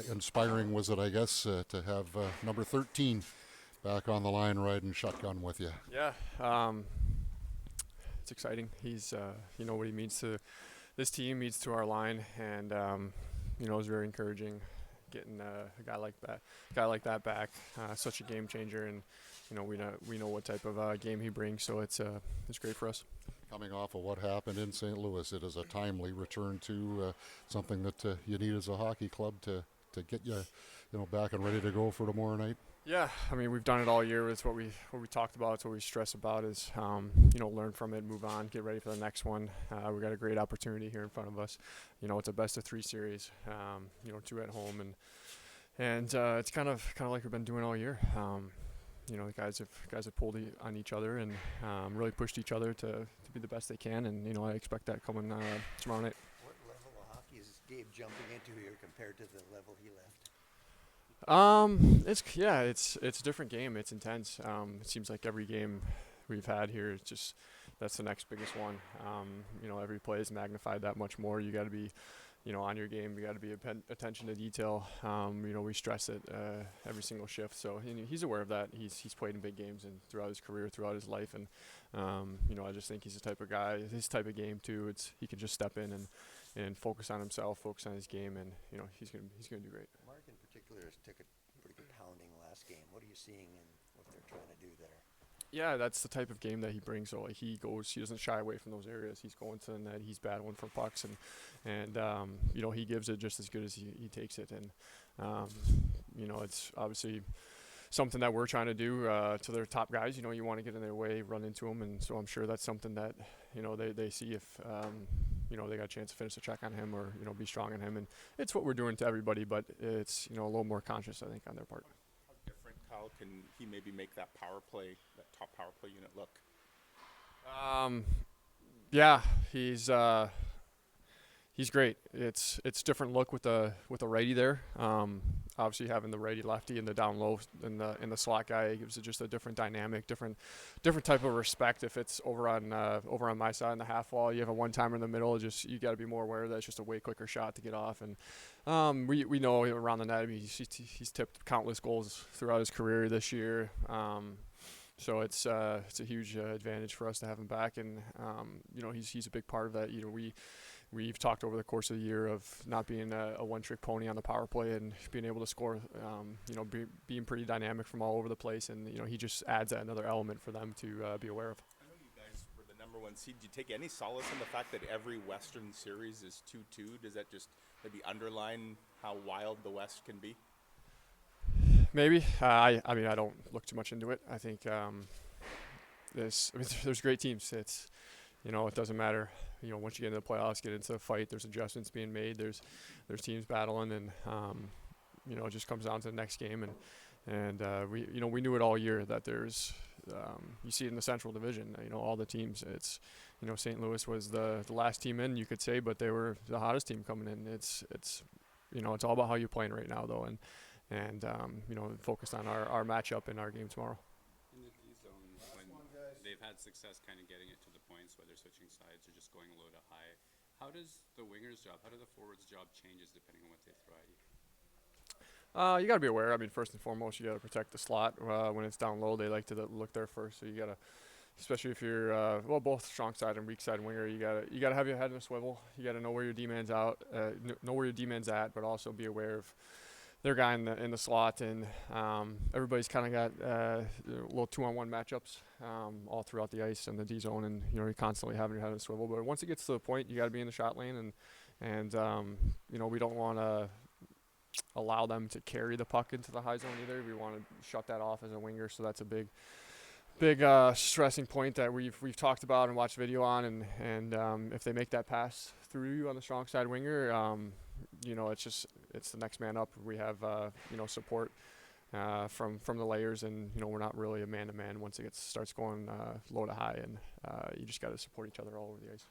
inspiring was it, I guess, to have number 13 back on the line riding shotgun with you? Yeah, it's exciting. He's, you know what he means to this team, means to our line, and you know, it's very encouraging getting a guy like that back. Such a game changer, and you know we know what type of game he brings, so it's great for us. Coming off of what happened in St. Louis, it is a timely return to something that you need as a hockey club to get you, back and ready to go for tomorrow night. Yeah, I mean we've done it all year. It's what we talked about. It's what we stress about is you know, learn from it, move on, get ready for the next one. We got a great opportunity here in front of us. You know, it's a best of 3 series. You know, 2 at home, and it's kind of like we've been doing all year. You know, the guys have pulled on each other and really pushed each other to be the best they can, and you know I expect that coming tomorrow night. What level of hockey is Gabe jumping into here compared to the level he left? It's a different game. It's intense. It seems like every game we've had here is just that's the next biggest one. You know, every play is magnified that much more. You got to be, you know, on your game. You got to be attention to detail. You know, we stress it every single shift. So he's aware of that. He's played in big games and throughout his career, throughout his life, and you know, I just think he's the type of guy. His type of game too. He can just step in and focus on himself, focus on his game, and you know, he's gonna do great. Mark in particular took a pretty good pounding last game. What are you seeing in what they're trying to do there? Yeah, that's the type of game that he brings. So like he doesn't shy away from those areas. He's going to the net. He's battling for pucks, and you know, he gives it just as good as he takes it. And you know, it's obviously something that we're trying to do to their top guys. You know, you want to get in their way, run into them, and so I'm sure that's something that you know they see if you know they got a chance to finish the check on him or you know be strong on him. And it's what we're doing to everybody, but it's you know a little more conscious I think on their part. How different, Kyle, can he maybe make that power play, that top power play unit look? Yeah, he's great. It's different look with the righty there. Obviously having the righty lefty and the down low and the slot guy gives it just a different dynamic, different type of respect. If it's over on my side in the half wall, you have a one timer in the middle. You got to be more aware that it's just a way quicker shot to get off. And we know around the net. I mean, he's tipped countless goals throughout his career this year. So it's a huge advantage for us to have him back, and you know he's a big part of that. You know we've talked over the course of the year of not being a one-trick pony on the power play and being able to score. You know, being pretty dynamic from all over the place, and you know he just adds another element for them to be aware of. I know you guys were the number 1 seed. Do you take any solace in the fact that every Western series is 2-2? Does that just maybe underline how wild the West can be? Maybe. I mean, I don't look too much into it. I think there's great teams. It's, you know, it doesn't matter. You know, once you get into the playoffs, get into a fight, there's adjustments being made. There's teams battling, and you know, it just comes down to the next game. And we knew it all year that there's you see it in the Central Division. You know, all the teams. It's, you know, St. Louis was the last team in, you could say, but they were the hottest team coming in. It's you know, it's all about how you're playing right now, though, and you know, focused on our matchup in our game tomorrow. In the D zone, when they've had success kind of getting it to the points, whether switching sides or just going low to high, how does the winger's job, how do the forward's job changes depending on what they throw at you? You got to be aware. I mean, first and foremost, you got to protect the slot. When it's down low, they like to look there first. So you got to, especially if you're both strong side and weak side winger, you got to have your head in a swivel. You got to know where your D-man's know where your D-man's at, but also be aware of their guy in the slot. And everybody's kind of got little 2-on-1 matchups all throughout the ice and the D zone, and you know, you're constantly having your head in a swivel. But once it gets to the point, you got to be in the shot lane, and you know, we don't want to allow them to carry the puck into the high zone either. We want to shut that off as a winger, so that's a big stressing point that we've talked about and watched video on. And if they make that pass through you on the strong side winger, you know, it's the next man up. We have you know, support from the layers, and you know, we're not really a man to man once it starts going low to high, and you just got to support each other all over the ice.